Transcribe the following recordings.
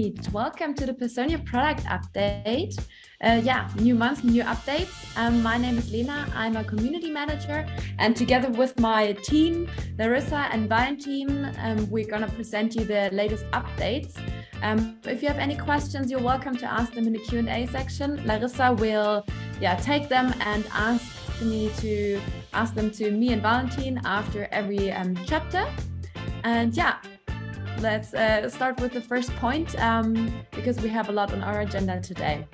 right, welcome to the Personio product update. New month, new updates. My name is Lena, I'm a community manager, and together with my team, Larissa and Valentin, we're gonna present you the latest updates. If you have any questions, you're welcome to ask them in the Q&A section. Larissa will take them and ask them to me and Valentin after every chapter. And let's start with the first point because we have a lot on our agenda today.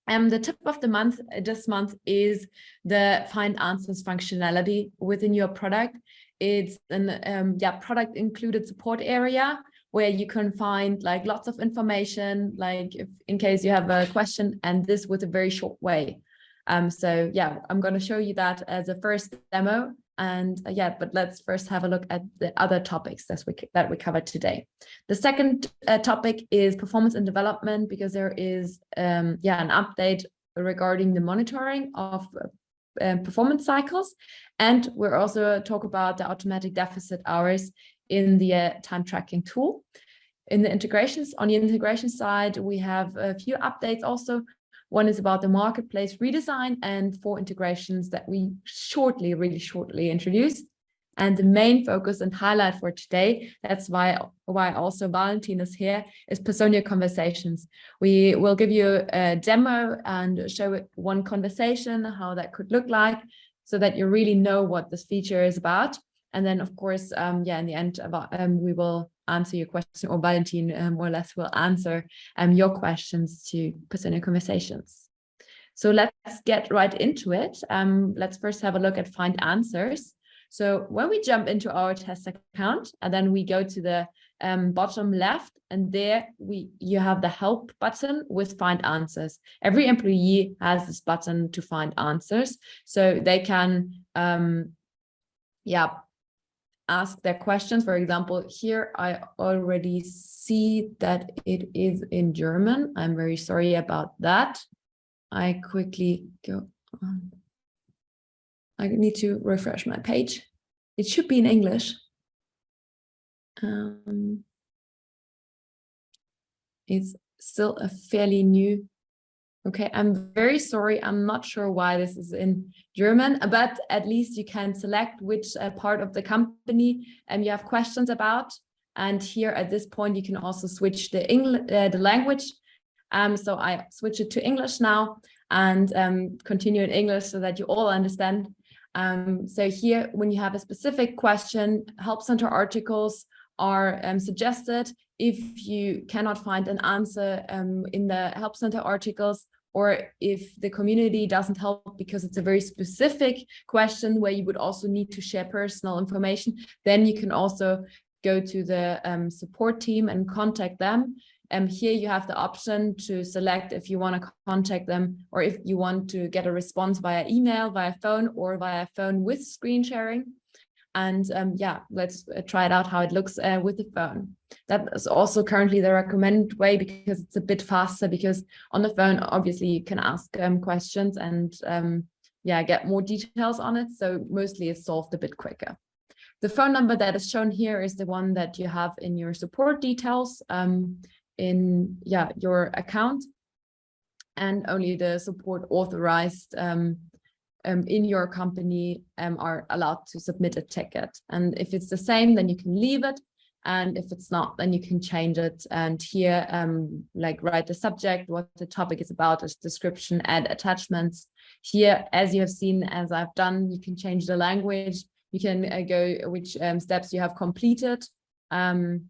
The tip of the month this month is the find answers functionality within your product. It's an product included support area where you can find like lots of information, like if in case you have a question, and this with a very short way. I'm going to show you that as a first demo. And but let's first have a look at the other topics that we covered today. The second topic is performance and development, because there is an update regarding the monitoring of performance cycles. And we're also talk about the automatic deficit hours in the time tracking tool. In the integrations, on the integration side, we have a few updates also. One is about the marketplace redesign and 4 integrations that we really shortly introduce. And the main focus and highlight for today, that's why also Valentin is here, is Personio conversations. We will give you a demo and show it one conversation, how that could look like, so that you really know what this feature is about. And then, of course, in the end, we will answer your question, or Valentin more or less will answer your questions to Personio conversations. So let's get right into it. Let's first have a look at find answers. So when we jump into our test account, and then we go to the bottom left, and there you have the help button with find answers. Every employee has this button to find answers, so they can ask their questions. For example, here I already see that it is in German. I'm very sorry about that. I quickly go on. I need to refresh my page. It should be in English. It's still a fairly new. Okay, I'm very sorry. I'm not sure why this is in German, but at least you can select which part of the company you have questions about. And here at this point, you can also switch the language. So I switch it to English now and continue in English so that you all understand. So here, when you have a specific question, Help Center articles are suggested. If you cannot find an answer in the Help Center articles, or if the community doesn't help because it's a very specific question where you would also need to share personal information, then you can also go to the support team and contact them. Here you have the option to select if you want to contact them, or if you want to get a response via email, via phone, or via phone with screen sharing. And let's try it out how it looks with the phone. That is also currently the recommended way, because it's a bit faster, because on the phone, obviously you can ask questions and get more details on it. So mostly it's solved a bit quicker. The phone number that is shown here is the one that you have in your support details in your account, and only the support authorized in your company are allowed to submit a ticket. And if it's the same, then you can leave it. And if it's not, then you can change it. And here, write the subject, what the topic is about, as description, add attachments. Here, as you have seen, as I've done, you can change the language. You can go which steps you have completed and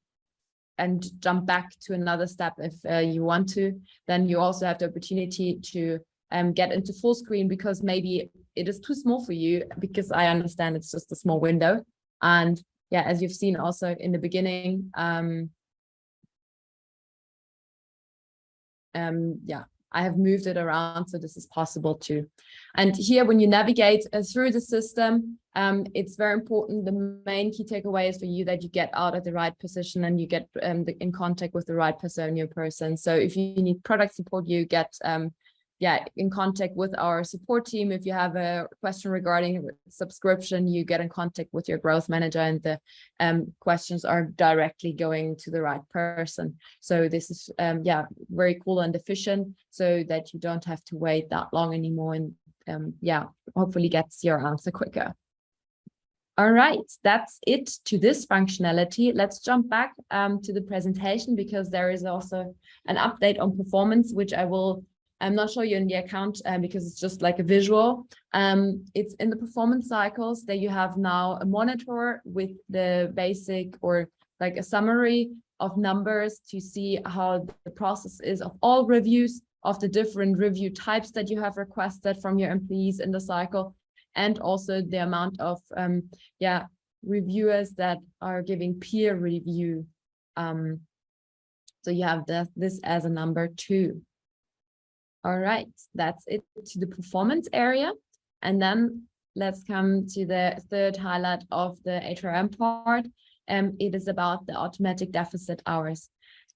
jump back to another step if you want to. Then you also have the opportunity to get into full screen, because maybe it is too small for you, because I understand it's just a small window. And as you've seen also in the beginning, I have moved it around, so this is possible too. And here, when you navigate through the system, it's very important. The main key takeaway is for you that you get out at the right position and you get in contact with the right Personio person. So if you need product support, you get in contact with our support team. If you have a question regarding subscription, you get in contact with your growth manager, and the questions are directly going to the right person. So this is very cool and efficient, so that you don't have to wait that long anymore, and hopefully gets your answer quicker. All right, that's it to this functionality. Let's jump back to the presentation, because there is also an update on performance, which I'm not show you in the account because it's just like a visual. It's in the performance cycles that you have now a monitor with the basic, or like a summary of numbers to see how the process is of all reviews, of the different review types that you have requested from your employees in the cycle, and also the amount of reviewers that are giving peer review. So you have this as a number 2. All right, that's it to the performance area. And then let's come to the third highlight of the HRM part. It is about the automatic deficit hours.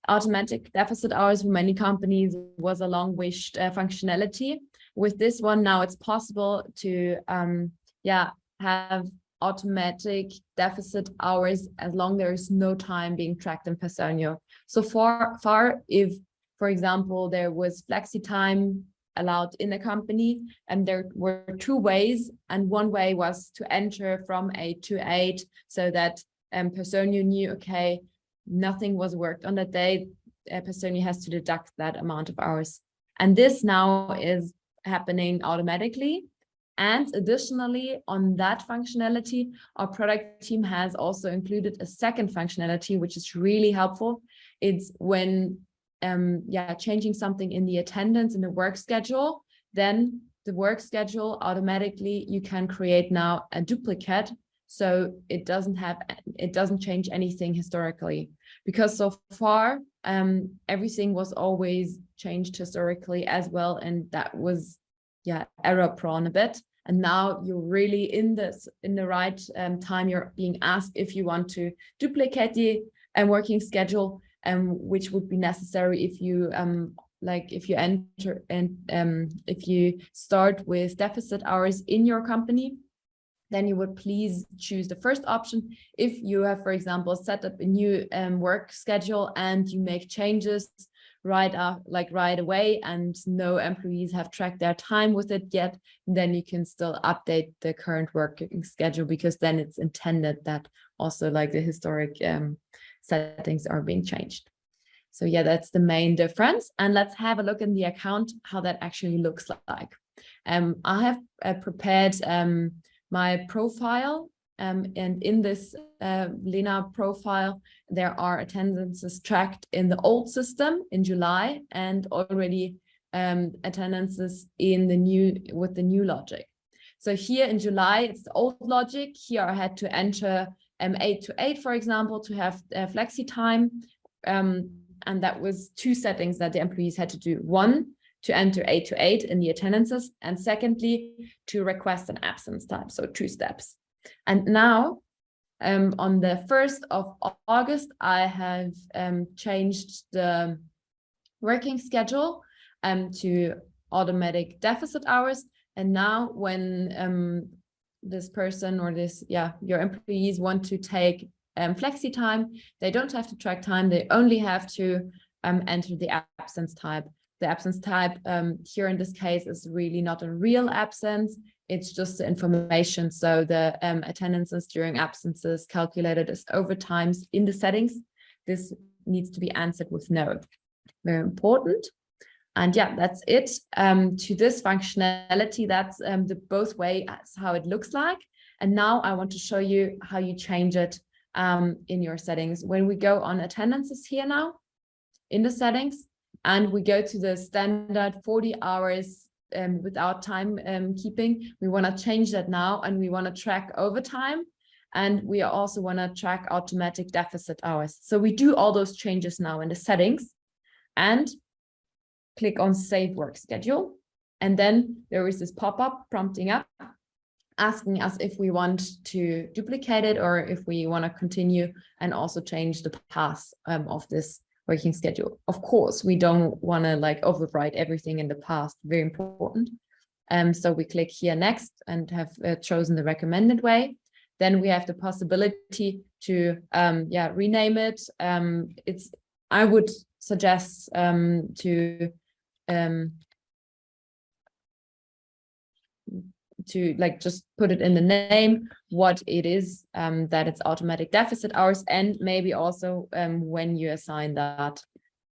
Automatic deficit hours for many companies was a long-wished functionality. With this one, now it's possible to have automatic deficit hours as long there is no time being tracked in Personio. So far, if, for example, there was flexi time allowed in a company, and there were 2 ways, and one way was to enter from 8 to 8, so that Personio knew, okay, nothing was worked on that day, Personio has to deduct that amount of hours. And this now is happening automatically. And additionally, on that functionality, our product team has also included a second functionality, which is really helpful. It's when changing something in the attendance in the work schedule, then the work schedule automatically, you can create now a duplicate, so it doesn't change anything historically, because so far everything was always changed historically as well, and that was error prone a bit. And now you're really in the right time. You're being asked if you want to duplicate the working schedule, which would be necessary if you enter and if you start with deficit hours in your company. Then you would please choose the first option. If you have, for example, set up a new work schedule and you make changes right away, and no employees have tracked their time with it yet, then you can still update the current working schedule, because then it's intended that also like the historic settings are being changed. So that's the main difference. And let's have a look in the account how that actually looks like. I have prepared my profile, and in this Lena profile, there are attendances tracked in the old system in July, and already attendances in the new with the new logic. So here in July, it's the old logic. Here I had to enter 8 to 8, for example, to have flexi time. And that was 2 settings that the employees had to do. One, to enter 8 to 8 in the attendances, and secondly, to request an absence time. So 2 steps. And now, on the 1st of August, I have changed the working schedule to automatic deficit hours. And now when this person or your employees want to take flexi time, they don't have to track time. They only have to enter the absence type. The absence type here in this case is really not a real absence. It's just the information. So the attendances during absences calculated as overtimes in the settings. This needs to be answered with no. Very important. And that's it to this functionality. That's the both ways how it looks like. And now I want to show you how you change it in your settings. When we go on attendances here now in the settings, and we go to the standard 40 hours without time keeping, we want to change that now, and we want to track overtime, and we also want to track automatic deficit hours. So we do all those changes now in the settings, and click on Save Work Schedule. And then there is this pop-up prompting up, asking us if we want to duplicate it or if we want to continue and also change the path of this working schedule. Of course, we don't want to like overwrite everything in the past. Very important. So we click here next and have chosen the recommended way. Then we have the possibility to rename it. I would suggest to like just put it in the name what it is, that it's automatic deficit hours, and maybe also when you assign that.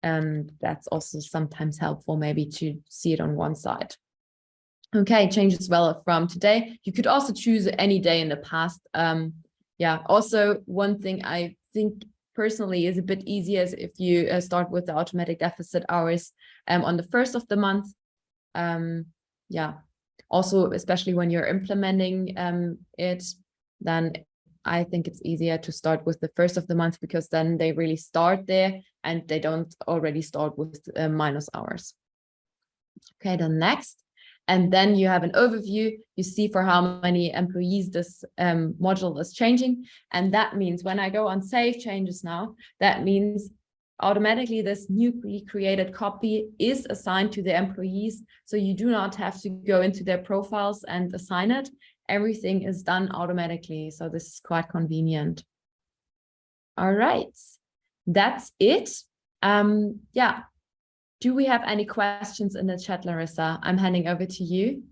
That's also sometimes helpful, maybe to see it on one side. Okay, change as well from today. You could also choose any day in the past. Also one thing I think personally is a bit easier is if you start with the automatic deficit hours on the 1st of the month. Also, especially when you're implementing it, then I think it's easier to start with the 1st of the month, because then they really start there and they don't already start with minus hours. Okay, then next. And then you have an overview. You see for how many employees this module is changing. And that means when I go on save changes now, that means automatically this newly created copy is assigned to the employees. So you do not have to go into their profiles and assign it. Everything is done automatically. So this is quite convenient. All right, that's it. Do we have any questions in the chat, Larissa? I'm handing over to you.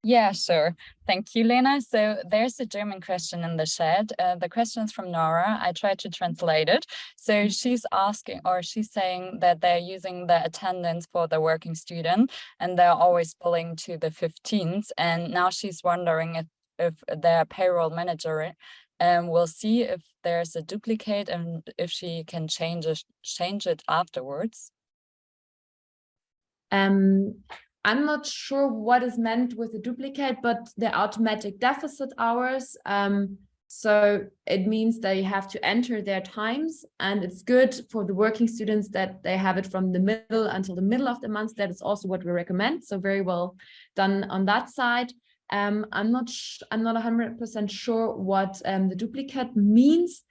Yeah, sure. Thank you, Lena. So there's a German question in the chat. The question is from Nora. I tried to translate it. So she's asking, or she's saying that they're using the attendance for the working student and they're always billing to the 15th. And now she's wondering if their payroll manager will see if there's a duplicate and if she can change it afterwards. I'm not sure what is meant with the duplicate, but the automatic deficit hours. So it means they have to enter their times, and it's good for the working students that they have it from the middle until the middle of the month. That is also what we recommend. So very well done on that side. I'm not 100% sure what the duplicate means.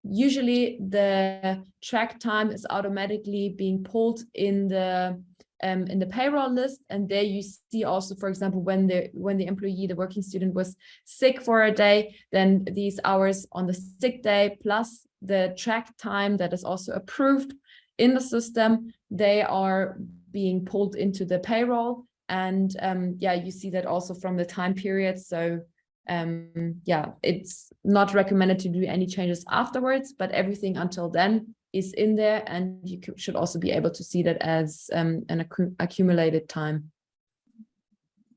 Usually the track time is automatically being pulled in the payroll list, and there you see also, for example, when the employee, the working student, was sick for a day, then these hours on the sick day plus the track time that is also approved in the system, they are being pulled into the payroll. And you see that also from the time period. So it's not recommended to do any changes afterwards, but everything until then is in there, and you should also be able to see that as an accumulated time.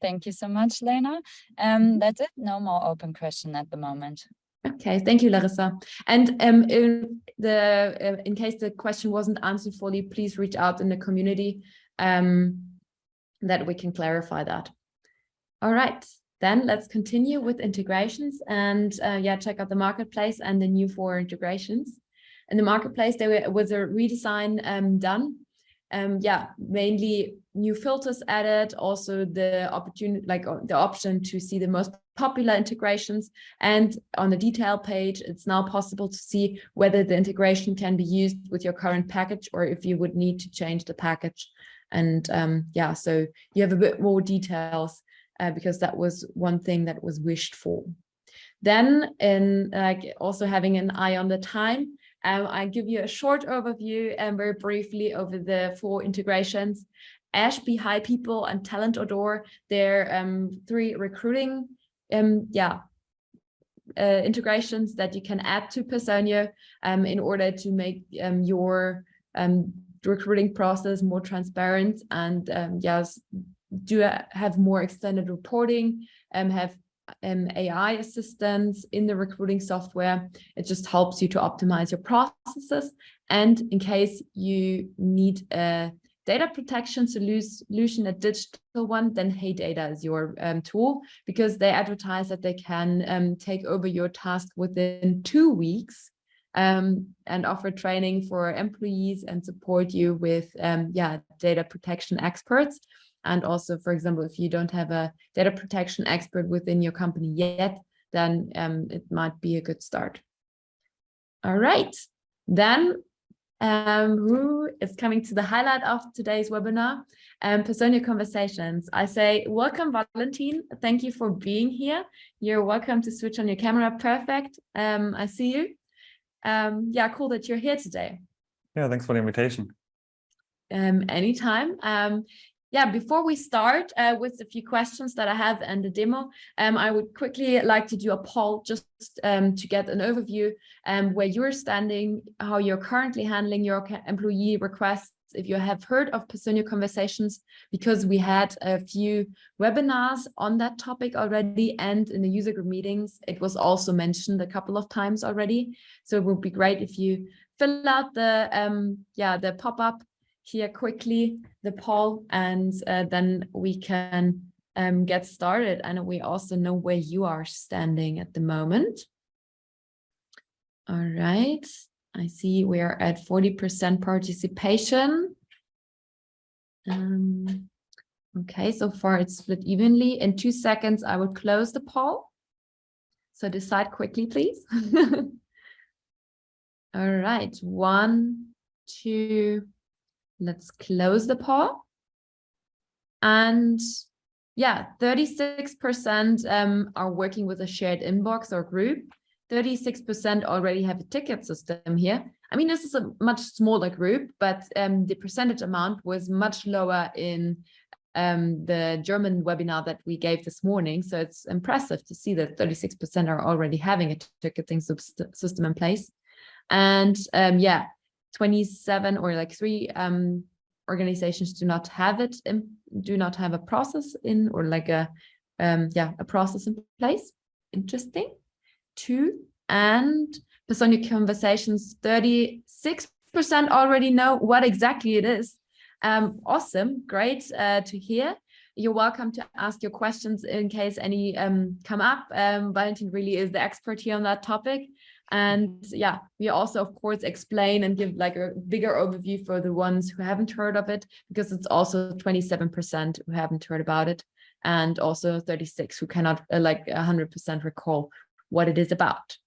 Thank you so much, Lena. That's it. No more open question at the moment. Okay, thank you, Larissa. And in case the question wasn't answered fully, please reach out in the community that we can clarify that. All right, then let's continue with integrations and check out the marketplace and the new 4 integrations. In the marketplace, there was a redesign done. Mainly new filters added, also the option to see the most popular integrations. And on the detail page, it's now possible to see whether the integration can be used with your current package or if you would need to change the package. And so you have a bit more details because that was one thing that was wished for. Then in also having an eye on the time, I'll give you a short overview and very briefly over the 4 integrations. Ashby, High People, and Talent Odor, they're 3 recruiting integrations that you can add to Personio in order to make your recruiting process more transparent and have more extended reporting, have AI assistance in the recruiting software. It just helps you to optimize your processes. And in case you need a data protection solution, a digital one, then Hey Data is your tool, because they advertise that they can take over your task within 2 weeks and offer training for employees and support you with data protection experts. And also, for example, if you don't have a data protection expert within your company yet, then it might be a good start. All right, then who is coming to the highlight of today's webinar, Personio Conversations. I say, welcome, Valentin. Thank you for being here. You're welcome to switch on your camera. Perfect. I see you. Yeah, cool that you're here today. Yeah, thanks for the invitation. Anytime. Yeah, before we start with a few questions that I have and the demo, I would quickly like to do a poll just to get an overview where you're standing, how you're currently handling your employee requests, if you have heard of Personio Conversations, because we had a few webinars on that topic already, and in the user group meetings, it was also mentioned a couple of times already. So it would be great if you fill out the pop-up here quickly, the poll, and then we can get started. And we also know where you are standing at the moment. All right, I see we are at 40% participation. Okay, so far it's split evenly. In 2 seconds, I will close the poll. So decide quickly, please. All right, 1, 2, let's close the poll. And yeah, 36% are working with a shared inbox or group. 36% already have a ticket system here. I mean, this is a much smaller group, but the percentage amount was much lower in the German webinar that we gave this morning. So it's impressive to see that 36% are already having a ticketing system in place. And yeah, 27 or like 3 organizations do not have it, do not have a process in, or like a process in place. Interesting. 2, and Personio Conversations, 36% already know what exactly it is. Awesome, great to hear. You're welcome to ask your questions in case any come up. Valentin really is the expert here on that topic. And yeah, we also, of course, explain and give like a bigger overview for the ones who haven't heard of it, because it's also 27% who haven't heard about it, and also 36 who cannot like 100% recall what it is about.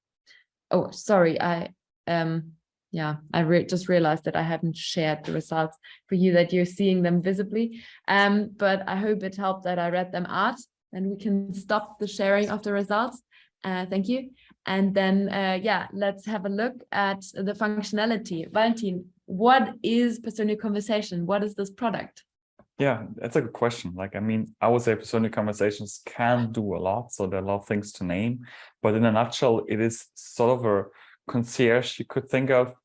Oh, sorry, I just realized that I haven't shared the results for you, that you're seeing them visibly. But I hope it helped that I read them out, and we can stop the sharing of the results. Thank you. And then, yeah, let's have a look at the functionality. Valentin, what is Personio Conversation? What is this product? Yeah, that's a good question. Like, I mean, I would say Personio Conversations can do a lot. So there are a lot of things to name. But in a nutshell, it is sort of a concierge you could think of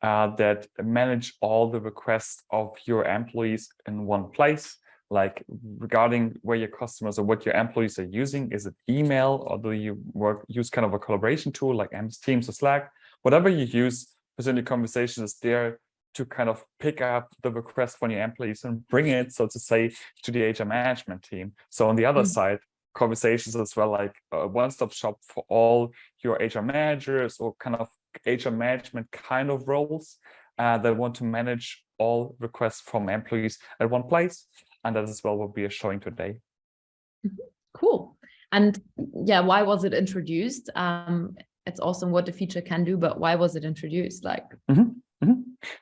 that manage all the requests of your employees in one place. Like regarding where your customers or what your employees are using, is it email, or do you use kind of a collaboration tool like MS Teams or Slack? Whatever you use, Personio Conversations is there to kind of pick up the request from your employees and bring it, so to say, to the HR management team. So on the other side, Conversations as well, like a one-stop shop for all your HR managers or kind of HR management kind of roles that want to manage all requests from employees at one place. And that is well what we are showing today. Cool. And yeah, why was it introduced? It's awesome what the feature can do, but why was it introduced? Like,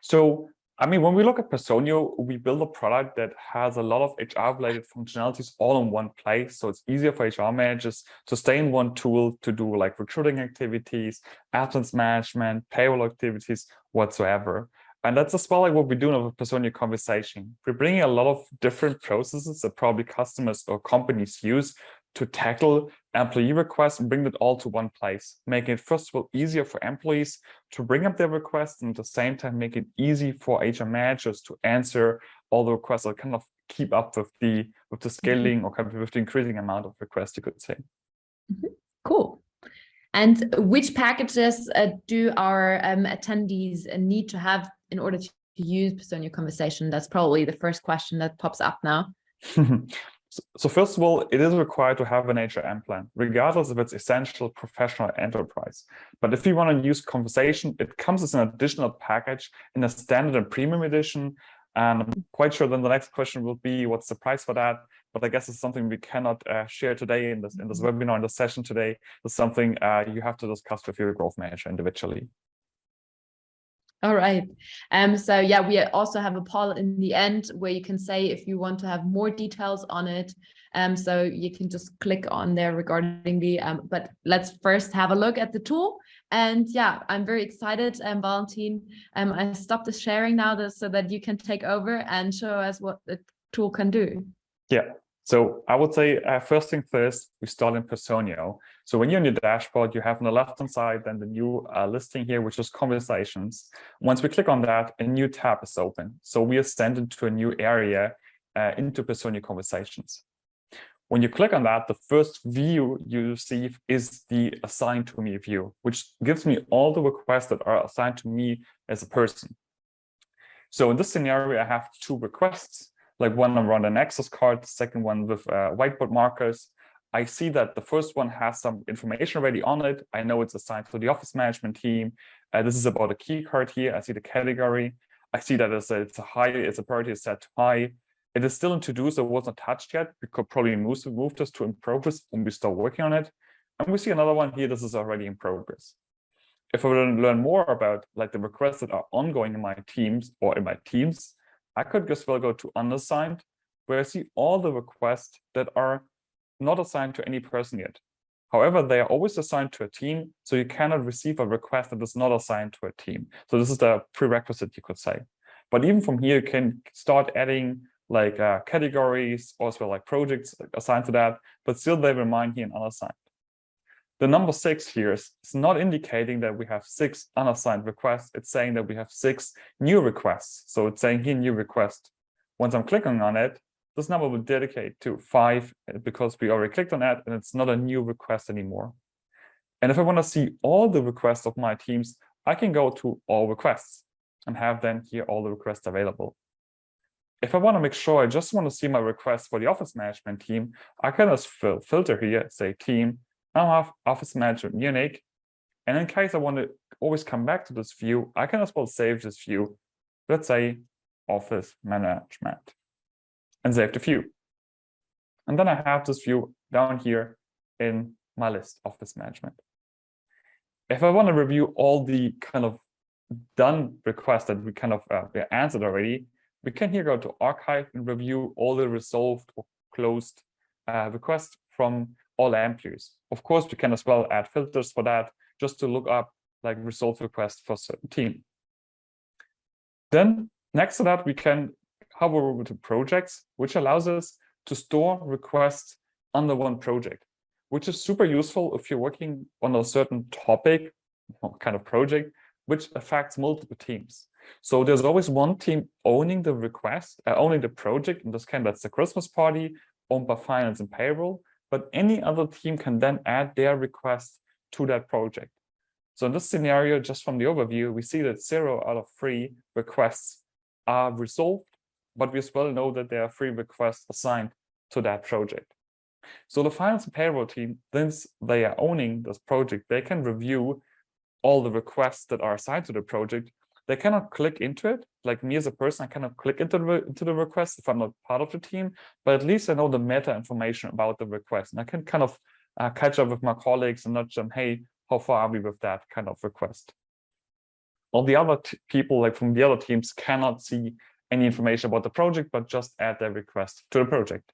So, I mean, when we look at Personio, we build a product that has a lot of HR-related functionalities all in one place. So it's easier for HR managers to stay in one tool to do like recruiting activities, absence management, payroll activities, whatsoever. And that's as well like what we're doing with Personio Conversation. We're bringing a lot of different processes that probably customers or companies use to tackle employee requests and bring it all to one place, making it first of all easier for employees to bring up their requests, and at the same time make it easy for HR managers to answer all the requests, or kind of keep up with the scaling or kind of with the increasing amount of requests, you could say. Cool. And which packages do our attendees need to have in order to use Personio Conversation? That's probably the first question that pops up now. So first of all, it is required to have an HRM plan, regardless if it's essential, professional, or enterprise. But if you want to use Conversation, it comes as an additional package in a standard and premium edition. And I'm quite sure then the next question will be, what's the price for that? But I guess it's something we cannot share today in this webinar, in this session today. It's something you have to discuss with your growth manager individually. All right. So yeah, we also have a poll in the end where you can say if you want to have more details on it. So you can just click on there regarding the, but let's first have a look at the tool. And yeah, I'm very excited, Valentin. I stopped the sharing now so that you can take over and show us what the tool can do. Yeah. So I would say first thing first, we start in Personio. So when you're in your dashboard, you have on the left-hand side then the new listing here, which is conversations. Once we click on that, a new tab is open. So we are sent into a new area into Personio conversations. When you click on that, the first view you receive is the assigned to me view, which gives me all the requests that are assigned to me as a person. So in this scenario, I have two requests. Like one around an access card, the second one with whiteboard markers. I see that the first one has some information already on it. I know it's assigned to the office management team. This is about a key card here. I see the category. I see that it's a priority is set to high. It is still in to do, so it wasn't touched yet. We could probably move this to in progress when we start working on it. And we see another one here. This is already in progress. If I want to learn more about like the requests that are ongoing in my teams or in my teams, I could just well go to unassigned, where I see all the requests that are not assigned to any person yet. However, they are always assigned to a team, so you cannot receive a request that is not assigned to a team. So this is the prerequisite, you could say. But even from here, you can start adding like categories, or as well like projects assigned to that, but still they remain here in unassigned. The number 6 here is not indicating that we have 6 unassigned requests. It's saying that we have 6 new requests. So it's saying here new request. Once I'm clicking on it, this number will dedicate to 5 because we already clicked on that and it's not a new request anymore. And if I want to see all the requests of my teams, I can go to all requests and have then here all the requests available. If I want to make sure I just want to see my requests for the office management team, I can just filter here, say team. Now I have office management unique. And in case I want to always come back to this view, I can as well save this view. Let's say office management and save the view. And then I have this view down here in my list, office management. If I want to review all the kind of done requests that we kind of answered already, we can here go to archive and review all the resolved or closed requests from all employees. Of course, we can as well add filters for that, just to look up like resolved requests for a certain team. Then next to that, we can hover over to projects, which allows us to store requests under one project, which is super useful if you're working on a certain topic or kind of project, which affects multiple teams. So there's always one team owning the request, owning the project. In this case, that's the Christmas party owned by finance and payroll. But any other team can then add their request to that project. So in this scenario, just from the overview, we see that 0 out of 3 requests are resolved, but we as well know that there are 3 requests assigned to that project. So the finance and payroll team, since they are owning this project, they can review all the requests that are assigned to the project. They cannot click into it. Like me as a person, I cannot click into the request if I'm not part of the team, but at least I know the meta information about the request. And I can kind of catch up with my colleagues and nudge them, hey, how far are we with that kind of request? All the other people, like from the other teams, cannot see any information about the project, but just add their request to the project.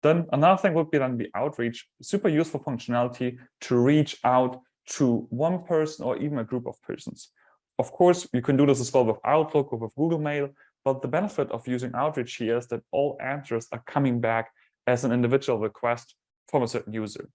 Then another thing would be then the outreach, super useful functionality to reach out to one person or even a group of persons. Of course, you can do this as well with Outlook or with Google Mail, but the benefit of using outreach here is that all answers are coming back as an individual request from a certain user.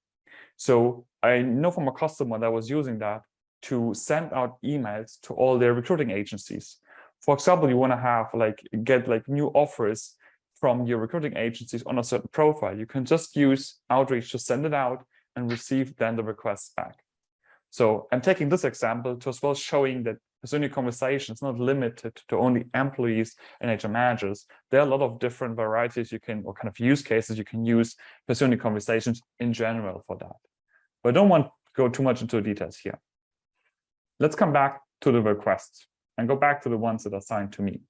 So I know from a customer that was using that to send out emails to all their recruiting agencies. For example, you want to get new offers from your recruiting agencies on a certain profile. You can just use outreach to send it out and receive then the requests back. So I'm taking this example to as well showing that Personio conversation is not limited to only employees and HR managers. There are a lot of different varieties you can, or kind of use cases you can use Personio conversations in general for that. But I don't want to go too much into the details here. Let's come back to the requests and go back to the ones that are assigned to me.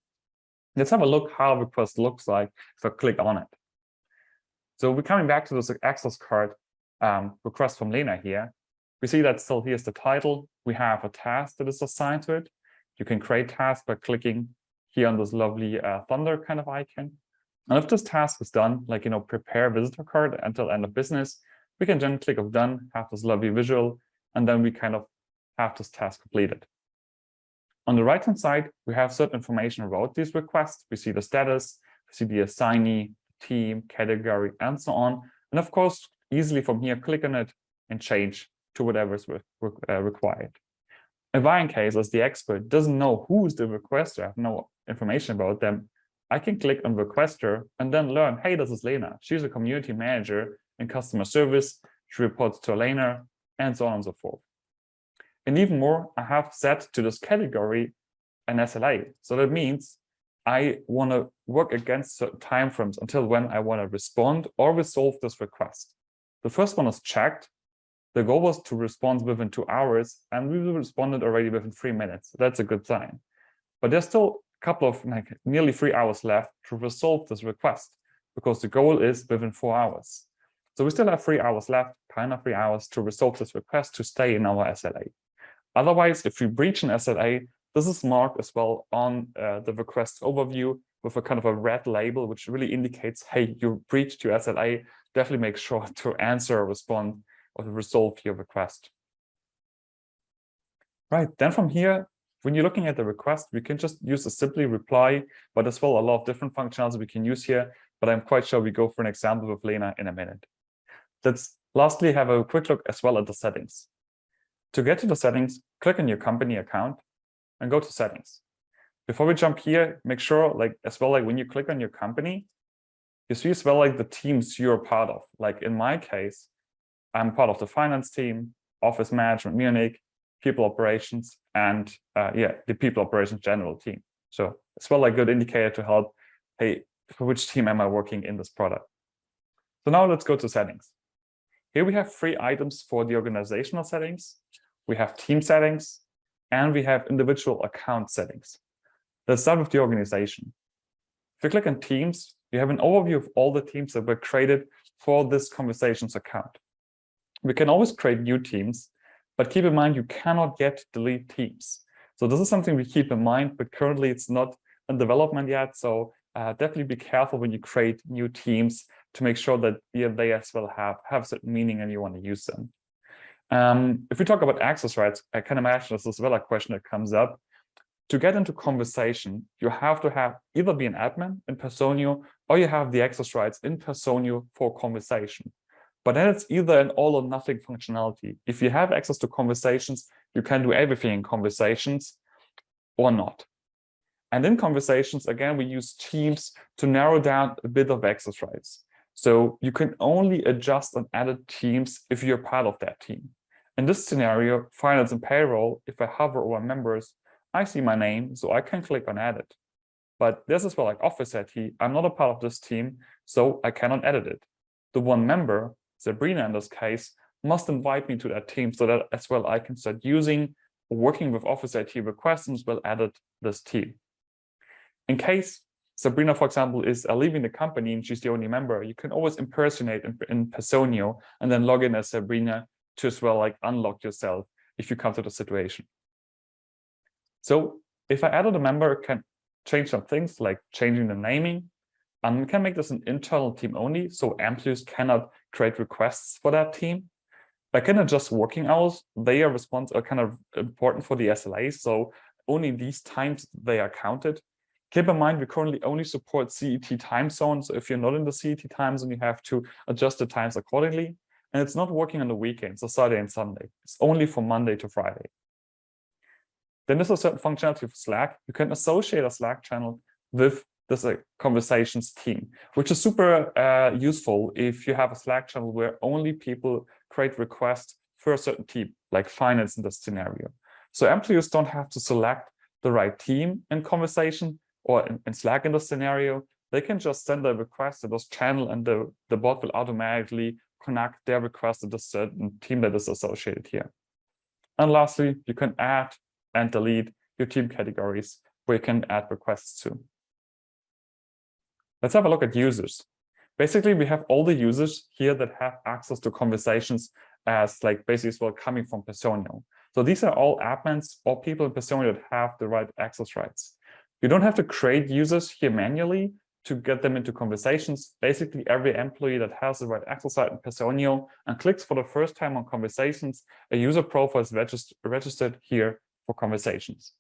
Let's have a look how a request looks like if I click on it. So we're coming back to this access card request from Lena here. We see that still here's the title. we have a task that is assigned to it. You can create tasks by clicking here on this lovely thunder kind of icon. And if this task is done, like, prepare visitor card until end of business, we can then click of done, have this lovely visual, and then we kind of have this task completed. On the right-hand side, we have certain information about these requests. We see the status, we see the assignee, team, category, and so on. And of course, easily from here, click on it and change to whatever is required. If I, in case, as the expert, doesn't know who's the requester, I have no information about them, I can click on requester and then learn, hey, this is Lena. She's a community manager in customer service. She reports to Lena, and so on and so forth. And even more, I have set to this category an SLA. So that means I want to work against certain timeframes until when I want to respond or resolve this request. The first one is checked. The goal was to respond within 2 hours, and we responded already within 3 minutes. That's a good sign. But there's still a couple of nearly 3 hours left to resolve this request, because the goal is within 4 hours. So we still have 3 hours left, kind of 3 hours to resolve this request to stay in our SLA. Otherwise, if we breach an SLA, this is marked as well on the request overview with a kind of a red label, which really indicates, hey, you breached your SLA. Definitely make sure to answer or respond or to resolve your request. Right, then from here, when you're looking at the request, we can just use a simply reply, but as well a lot of different functionalities we can use here, but I'm quite sure we go for an example with Lena in a minute. Let's lastly have a quick look as well at the settings. To get to the settings, click on your company account and go to settings. Before we jump here, make sure when you click on your company, you see as well like the teams you're part of. Like in my case, I'm part of the finance team, office management Munich, people operations, and the people operations general team. So it's well a good indicator to help, hey, for which team am I working in this product? So now let's go to settings. Here we have 3 items for the organizational settings. We have team settings, and we have individual account settings. Let's start with the organization. If you click on teams, you have an overview of all the teams that were created for this conversations account. We can always create new teams, but keep in mind you cannot yet delete teams. So this is something we keep in mind, but currently it's not in development yet. So definitely be careful when you create new teams to make sure that they as well have certain meaning and you want to use them. If we talk about access rights, I can imagine this is well a question that comes up. To get into conversation, you have to have either be an admin in Personio or you have the access rights in Personio for conversation. But then it's either an all or nothing functionality. If you have access to conversations, you can do everything in conversations or not. And in conversations, again, we use teams to narrow down a bit of access rights. So you can only adjust and edit teams if you're part of that team. In this scenario, finance and payroll, if I hover over members, I see my name, so I can click on edit. But this is well like Office IT, I'm not a part of this team, so I cannot edit it. The one member, Sabrina in this case, must invite me to that team so that as well I can start using or working with Office IT requests and as well edit this team. In case Sabrina, for example, is leaving the company and she's the only member, you can always impersonate in Personio and then log in as Sabrina to as well like unlock yourself if you come to the situation. So if I added a member, I can change some things like changing the naming. We can make this an internal team only, so employees cannot create requests for that team. I can adjust working hours. They are kind of important for the SLA, so only these times they are counted. Keep in mind, we currently only support CET time zones. So if you're not in the CET time zone, you have to adjust the times accordingly. And it's not working on the weekends, so Saturday and Sunday. It's only from Monday to Friday. Then there's a certain functionality of Slack. You can associate a Slack channel with this conversations team, which is super useful if you have a Slack channel where only people create requests for a certain team, like finance in this scenario. So employees don't have to select the right team in conversation or in Slack in this scenario. They can just send a request to this channel and the bot will automatically connect their request to the certain team that is associated here. And lastly, you can add and delete your team categories where you can add requests to. Let's have a look at users. Basically, we have all the users here that have access to conversations as like basically as well coming from Personio. So these are all admins or people in Personio that have the right access rights. You don't have to create users here manually to get them into conversations. Basically, every employee that has the right access right in Personio and clicks for the first time on conversations, a user profile is registered here for conversations.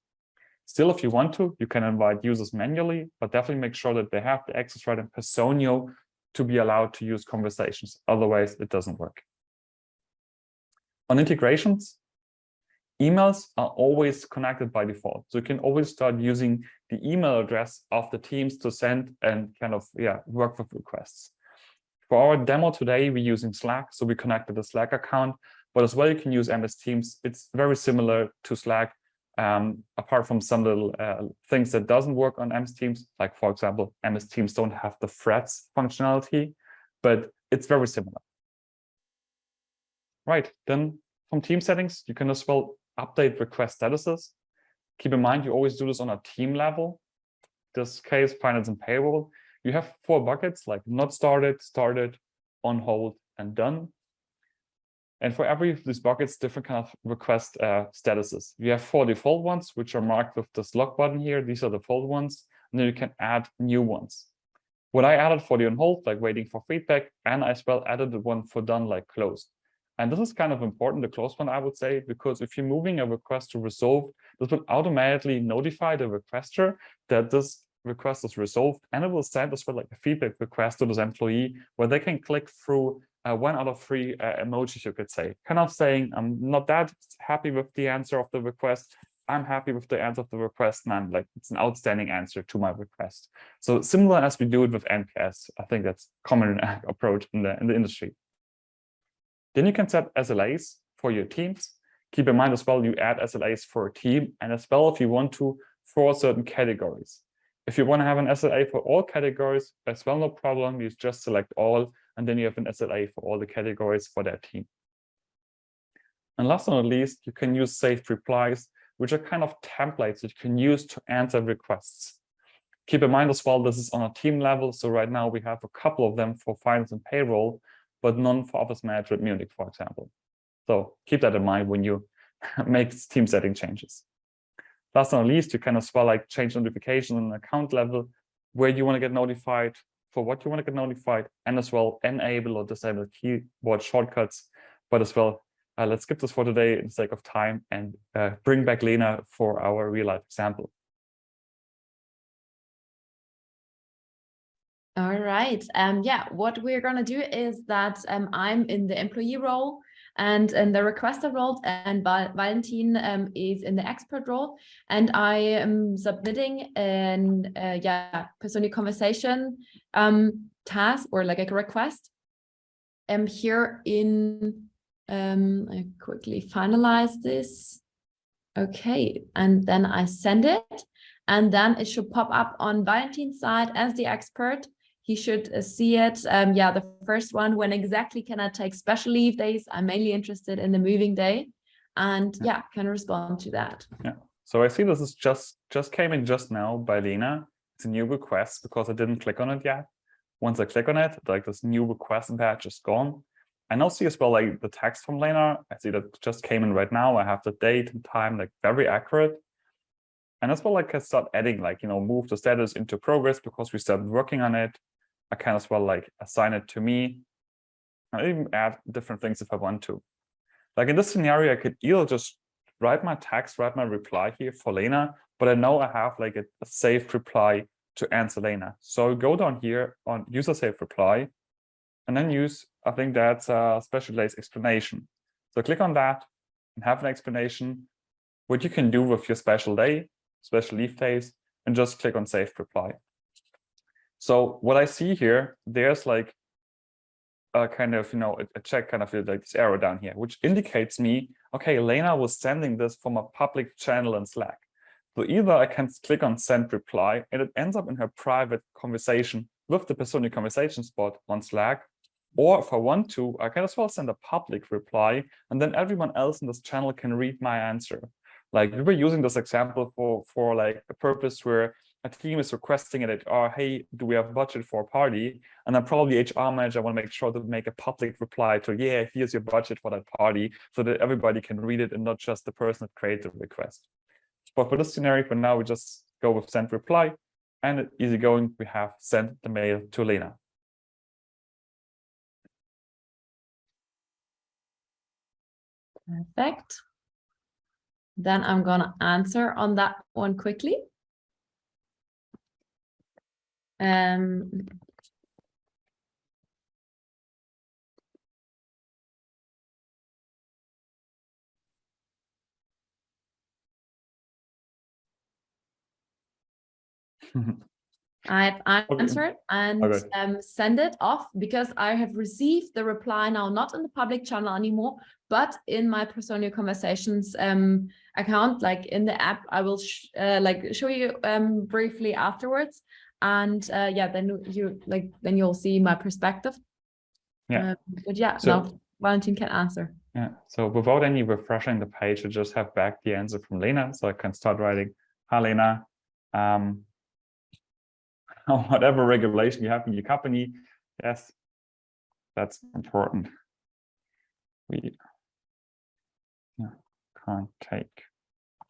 Still, if you want to, you can invite users manually, but definitely make sure that they have the access right in Personio to be allowed to use conversations. Otherwise, it doesn't work. On integrations, emails are always connected by default. So you can always start using the email address of the teams to send and kind of work with requests. For our demo today, we're using Slack. So we connected the Slack account, but as well, you can use MS Teams. It's very similar to Slack, apart from some little things that doesn't work on MS Teams. Like, for example, MS Teams don't have the threads functionality, but it's very similar. Right, then from team settings, you can as well update request statuses. Keep in mind, you always do this on a team level. This case, finance and payroll. You have 4 buckets like not started, started, on hold, and done. And for every of these buckets, different kind of request statuses. You have 4 default ones, which are marked with this lock button here. These are the default ones, and then you can add new ones. What I added for the on hold, like waiting for feedback, and I as well added the one for done, like closed. And this is kind of important, the close one, I would say, because if you're moving a request to resolve, this will automatically notify the requester that this request is resolved, and it will send as well like a feedback request to this employee where they can click through 1 out of 3 emojis, you could say, kind of saying, I'm not that happy with the answer of the request. I'm happy with the answer of the request, and I'm like, it's an outstanding answer to my request. So similar as we do it with NPS, I think that's a common approach in the industry. Then you can set SLAs for your teams. Keep in mind as well, you add SLAs for a team, and as well if you want to for certain categories. If you want to have an SLA for all categories, as well, no problem. You just select all, and then you have an SLA for all the categories for that team. And last but not least, you can use saved replies, which are kind of templates that you can use to answer requests. Keep in mind as well, this is on a team level. So right now we have a couple of them for finance and payroll, but none for Office Manager at Munich, for example. So keep that in mind when you make team setting changes. Last but not least, you can as well like change notifications on an account level, where you want to get notified, for what you want to get notified, and as well enable or disable keyboard shortcuts. But as well, let's skip this for today in the sake of time and bring back Lena for our real life example. All right. Yeah, what we're going to do is that I'm in the employee role and in the requester role, and Valentin is in the expert role, and I am submitting an Personio conversation task or like a request. Here in I quickly finalize this. Okay, and then I send it, and then it should pop up on Valentin's side as the expert. He should see it. The first one, when exactly can I take special leave days? I'm mainly interested in the moving day, and can respond to that. Yeah. So I see this is just came in just now by Lena. It's a new request because I didn't click on it yet. Once I click on it, like this new request badge is gone. I now see as well like the text from Lena. I see that just came in right now. I have the date and time, like very accurate. And as well, like I start adding, like, move the status into progress because we started working on it. I can as well like assign it to me. I even add different things if I want to. Like in this scenario, I could either just write my text, write my reply here for Lena, but I know I have like a saved reply to answer Lena. So go down here on user saved reply, and then use, I think that's a special place explanation. So click on that and have an explanation, what you can do with your special day, special leave days, and just click on saved reply. So what I see here, there's like a kind of, a check kind of like this arrow down here, which indicates me, okay, Lena was sending this from a public channel in Slack. So either I can click on send reply and it ends up in her private conversation with the Personio conversation bot on Slack. Or if I want to, I can as well send a public reply, and then everyone else in this channel can read my answer. Like we were using this example for like a purpose where a team is requesting it, or hey, do we have budget for a party? And then probably HR manager want to make sure to make a public reply to, yeah, here's your budget for that party, so that everybody can read it and not just the person that created the request. But for this scenario, for now, we just go with send reply, and easy going, we have sent the mail to Lena. Perfect. Then I'm gonna answer on that one quickly. I've answered and send it off because I have received the reply now, not in the public channel anymore, but in my Personio Conversations account, like in the app. I will show you briefly afterwards, and yeah, then you'll see my perspective. Yeah, but yeah, so now Valentin can answer. Yeah, so without any refreshing the page, I just have back the answer from Lena, so I can start writing, hi Lena, whatever regulation you have in your company, yes, that's important. We can't take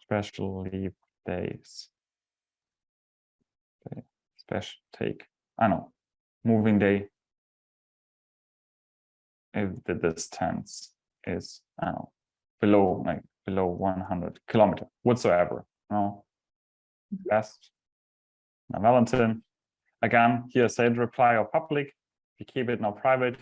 special leave days. Moving day if the distance is below 100 kilometers whatsoever. Best. Now, Valentin, again, here send reply or public. We keep it now private.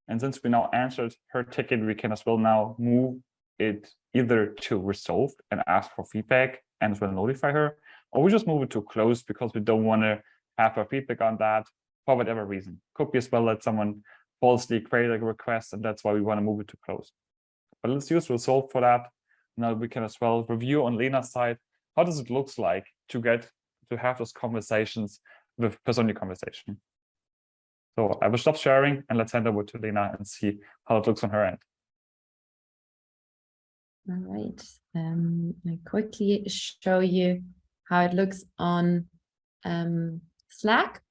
And since we now answered her ticket, we can as well now move it either to resolved and ask for feedback and as well notify her, or we just move it to closed because we don't want to have her feedback on that for whatever reason. Could be as well that someone falsely created a request, and that's why we want to move it to closed. But let's use resolved for that. Now we can as well review on Lena's side, how does it look like to have those conversations with Personio Conversation. So I will stop sharing and let's hand over to Lena and see how it looks on her end. All right. I quickly show you how it looks on Slack.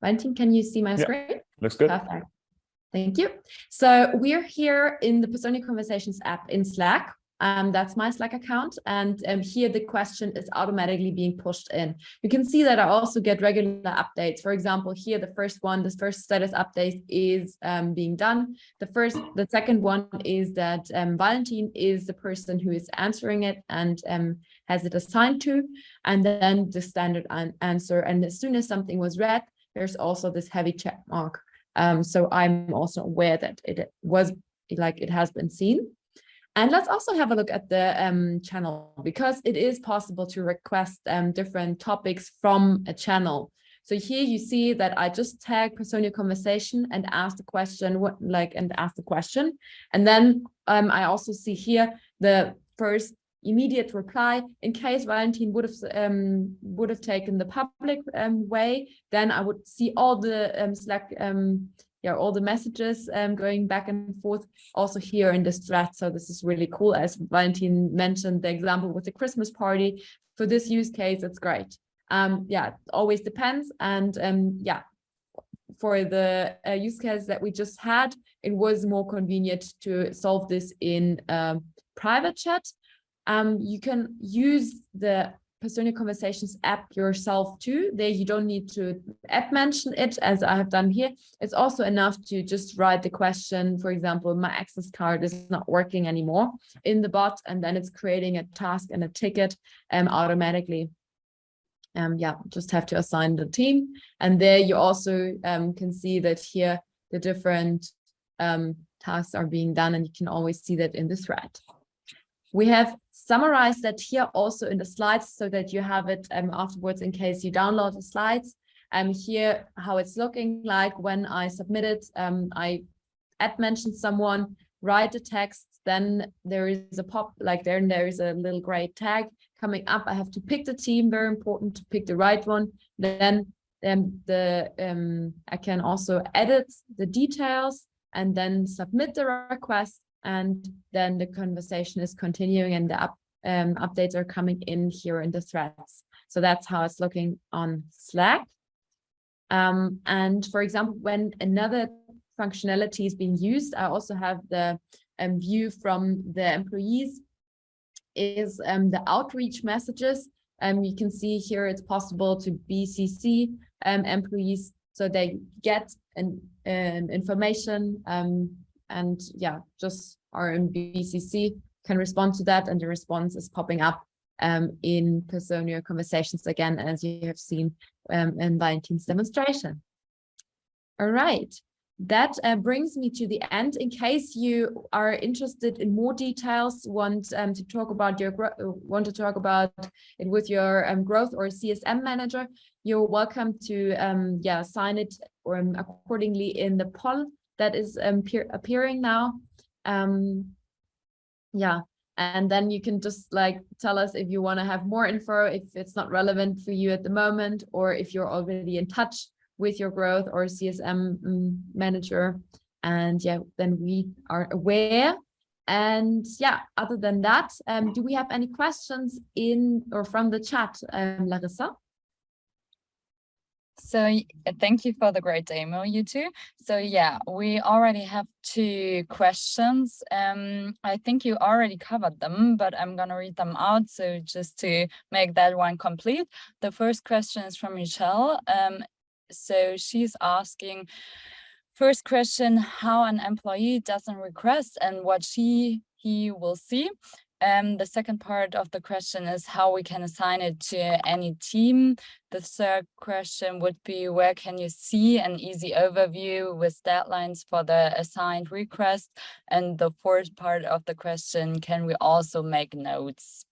Valentin, can you see my screen? Looks good. Perfect. Thank you. So we're here in the Personio Conversations app in Slack. That's my Slack account. And here the question is automatically being pushed in. You can see that I also get regular updates. For example, here the first status update is being done. The second one is that Valentin is the person who is answering it and has it assigned to. And then the standard answer. And as soon as something was read, there's also this heavy check mark. So I'm also aware that it has been seen. And let's also have a look at the channel, because it is possible to request different topics from a channel. So here you see that I just tag Personio Conversation and ask the question, and then I also see here the first immediate reply. In case Valentin would have taken the public way, then I would see all the Slack all the messages going back and forth also here in this thread. So this is really cool. As Valentin mentioned, the example with the Christmas party, for this use case, it's great. It always depends. And for the use case that we just had, it was more convenient to solve this in private chat. You can use the Personio Conversations app yourself too. There you don't need to mention it as I have done here. It's also enough to just write the question. For example, my access card is not working anymore in the bot, and then it's creating a task and a ticket automatically. Just have to assign the team. And there you also can see that here the different tasks are being done, and you can always see that in the thread. We have summarized that here also in the slides so that you have it afterwards in case you download the slides. Here how it's looking like when I submit it. I mention someone, write the text, then there is a there is a little gray tag coming up. I have to pick the team, very important to pick the right one. Then I can also edit the details and then submit the request. And then the conversation is continuing and the updates are coming in here in the threads. So that's how it's looking on Slack. And for example, when another functionality is being used, I also have the view from the employees is the outreach messages. You can see here it's possible to BCC employees so they get information and yeah, just are in BCC, can respond to that, and the response is popping up in Personio conversations again, as you have seen in Valentin's demonstration. All right. That brings me to the end. In case you are interested in more details, want to talk about it with your growth or CSM manager, you're welcome to sign it or accordingly in the poll that is appearing now. And then you can just like tell us if you want to have more info, if it's not relevant for you at the moment, or if you're already in touch with your growth or CSM manager, and yeah, then we are aware. And yeah, other than that, do we have any questions in or from the chat, Larissa? So thank you for the great demo, you two. So yeah, we already have 2 questions. I think you already covered them, but I'm gonna read them out. So just to make that one complete. The first question is from Michelle. So she's asking, first question, how an employee does a request and what he will see. The second part of the question is how we can assign it to any team. The third question would be, where can you see an easy overview with deadlines for the assigned request? And the fourth part of the question, can we also make notes?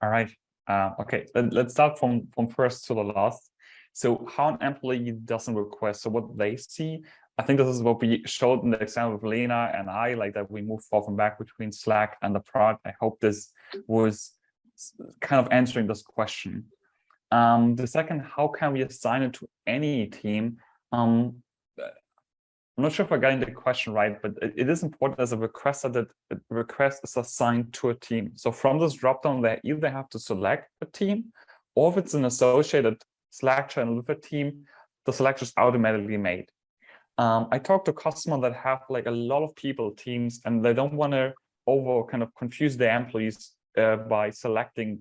All right. Okay, let's start from first to the last. So how an employee does a request, so what they see, I think this is what we showed in the example of Lena and I, like that we move forward and back between Slack and the product. I hope this was kind of answering this question. The second, how can we assign it to any team? I'm not sure if I got the question right, but it is important as a requester that the request is assigned to a team. So from this dropdown, they either have to select a team, or if it's an associated Slack channel with a team, the selection is automatically made. I talked to customers that have like a lot of people teams, and they don't want to kind of confuse their employees by selecting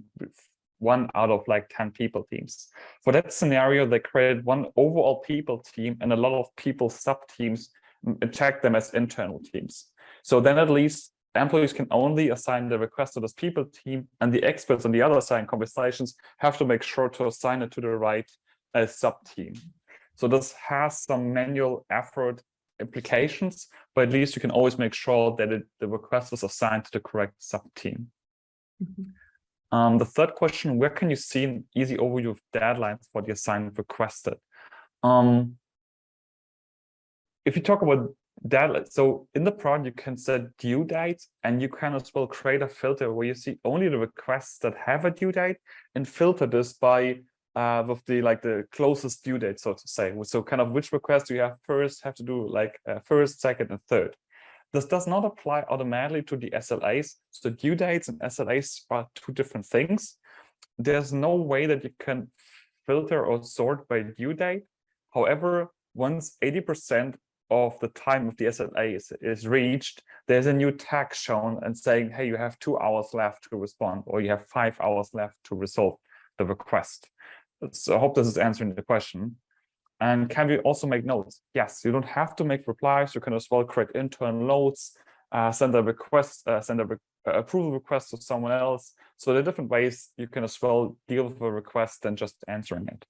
1 out of like 10 people teams. For that scenario, they created 1 overall people team and a lot of people sub teams and check them as internal teams. So then at least employees can only assign the request to this people team, and the experts on the other side in conversations have to make sure to assign it to the right sub team. So this has some manual effort implications, but at least you can always make sure that the request is assigned to the correct sub team. Mm-hmm. The third question, where can you see an easy overview of deadlines for the assignment requested? If you talk about deadlines, so in the product, you can set due dates, and you can as well create a filter where you see only the requests that have a due date and filter this by with the closest due date, so to say. So kind of which request do you have to do like first, second, and third. This does not apply automatically to the SLAs. So due dates and SLAs are 2 different things. There's no way that you can filter or sort by due date. However, once 80% of the time of the SLA is reached, there's a new tag shown and saying, hey, you have 2 hours left to respond, or you have 5 hours left to resolve the request. So I hope this is answering the question. And can we also make notes? Yes, you don't have to make replies. You can as well create internal notes, send a request, send a approval request to someone else. So there are different ways you can as well deal with a request than just answering it.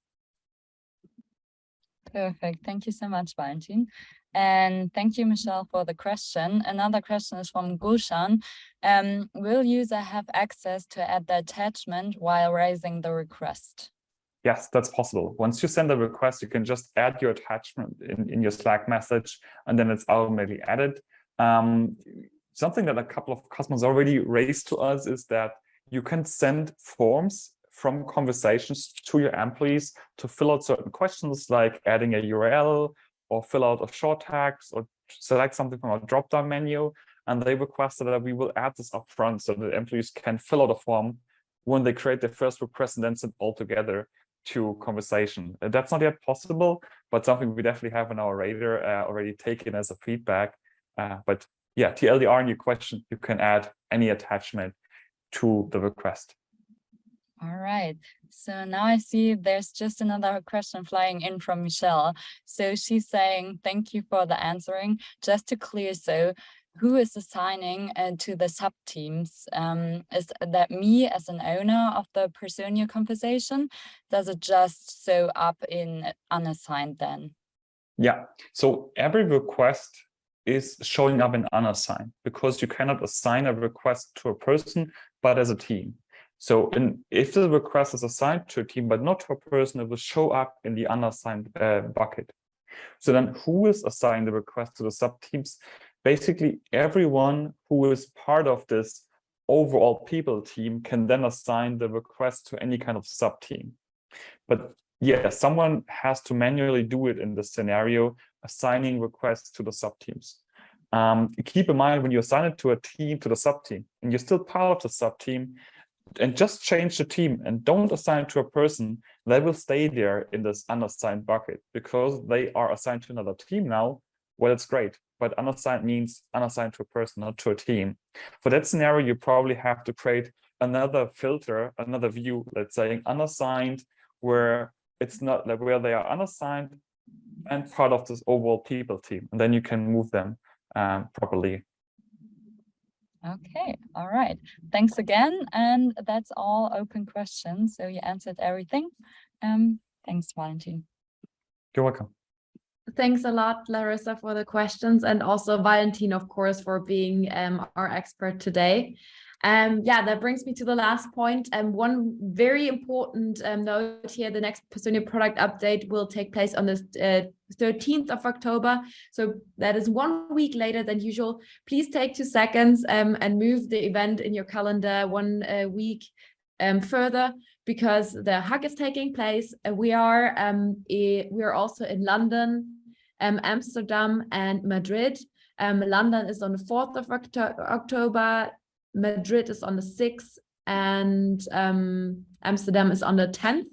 Perfect. Thank you so much, Valentin. And thank you, Michelle, for the question. Another question is from Gulshan. Will user have access to add the attachment while raising the request? Yes, that's possible. Once you send a request, you can just add your attachment in your Slack message, and then it's automatically added. Something that a couple of customers already raised to us is that you can send forms from conversations to your employees to fill out certain questions, like adding a URL or fill out a short text or select something from a drop-down menu. And they requested that we will add this up front so that employees can fill out a form when they create their first request and then send all together to conversation. That's not yet possible, but something we definitely have on our radar, already taken as a feedback. But yeah, TLDR in your question, you can add any attachment to the request. All right, so now I see there's just another question flying in from Michelle. So she's saying, thank you for the answering. Just to clear, so who is assigning to the sub-teams? Is that me as an owner of the Personio conversation? Does it just show up in unassigned then? Yeah, so every request is showing up in unassigned because you cannot assign a request to a person, but as a team. So if the request is assigned to a team, but not to a person, it will show up in the unassigned bucket. So then who is assigning the request to the sub-teams? Basically, everyone who is part of this overall people team can then assign the request to any kind of sub-team. But yeah, someone has to manually do it in this scenario, assigning requests to the sub-teams. Keep in mind when you assign it to a team, to the sub-team, and you're still part of the sub-team, and just change the team and don't assign it to a person, they will stay there in this unassigned bucket because they are assigned to another team now. Well, it's great, but unassigned means unassigned to a person, not to a team. For that scenario, you probably have to create another filter, another view, let's say unassigned, where it's not like where they are unassigned and part of this overall people team, and then you can move them properly. Okay, all right. Thanks again. And that's all open questions. So you answered everything. Thanks, Valentin. You're welcome. Thanks a lot, Larissa, for the questions, and also Valentin, of course, for being our expert today. Yeah, that brings me to the last point. One very important note here, the next Personio product update will take place on the 13th of October. So that is 1 week later than usual. Please take 2 seconds and move the event in your calendar 1 week further, because the hug is taking place. We are also in London, Amsterdam, and Madrid. London is on the 4th of October. Madrid is on the 6th, and Amsterdam is on the 10th.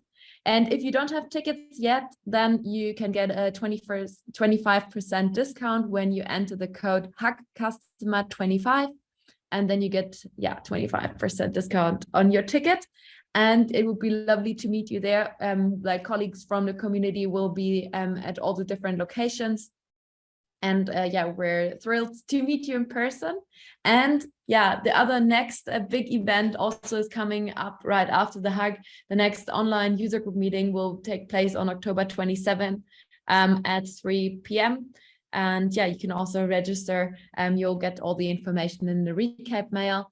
And if you don't have tickets yet, then you can get a 25% discount when you enter the code HUGCustomer25, and then you get 25% discount on your ticket. And it would be lovely to meet you there. Like colleagues from the community will be at all the different locations. And we're thrilled to meet you in person. And the other next big event also is coming up right after the hug. The next online user group meeting will take place on October 27th at 3 p.m. And you can also register. You'll get all the information in the recap mail.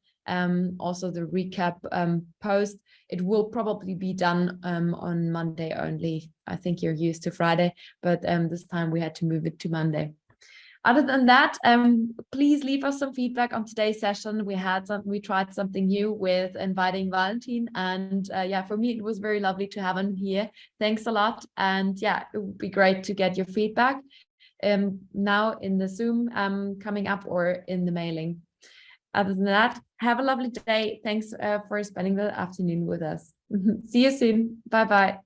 Also the recap post. It will probably be done on Monday only. I think you're used to Friday, but this time we had to move it to Monday. Other than that, please leave us some feedback on today's session. We tried something new with inviting Valentin, and for me it was very lovely to have him here. Thanks a lot, and it would be great to get your feedback now in the Zoom coming up or in the mailing. Other than that, have a lovely day. Thanks for spending the afternoon with us. See you soon. Bye bye.